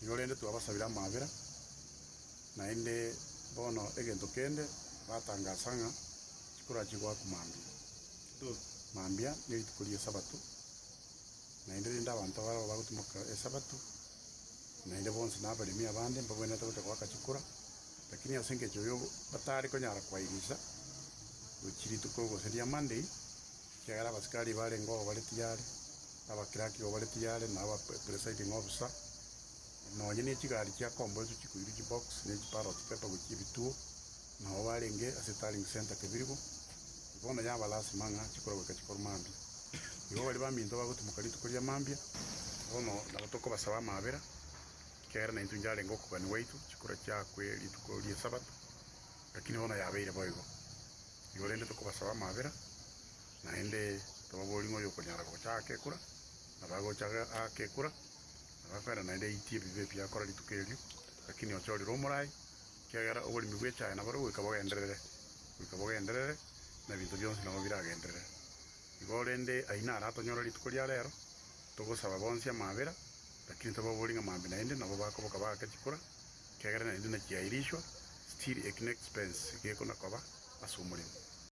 igorende twabasabira mabera naende bono egento kende batangasanga chikura chigwa kumambia mambia nili tukulie sabatu naende linda abantu abaro bagutumuka esabatu naende bonse nabalimi abande mbabwene tagote kwa kachikura lakini asenge choyo batari konyara kwairisha uchiri tukogo seria Monday kiagara basikari bare ngo bale tiyare abakiraki ngo bale tiyare na aba presiding officer no nyine chigari kya kombo chikuiri chi box ne chiparo chipepa guchibituo na obarenge asetaling center kebirigo ibona yaba lasimanga chikora bakachikora mambia ibo bali baminto bagutumuka tukuria mambia bono nagotoko basaba mabera kera na intunjale ngo kubani weitu chikora kya kweli tukuria sabato lakini bona yabeire boigo igorende tukubasaba mabera naende tobabori ngo yokonyara gochake kura nabagochaga akekura nabafera naende itie bibe bya kora litukerio lakini ochori romorai kiagera obori migwecha na baro wikabogenderere na bintu byonse nabo biragenderere igorende aina aratonyora litukuria rero tugusaba bonsia mabera lakini tobabori nga mambe naende nabo bakoboka bakachikura kiagera naende na kiairishwa still an expense gekona koba asumurimo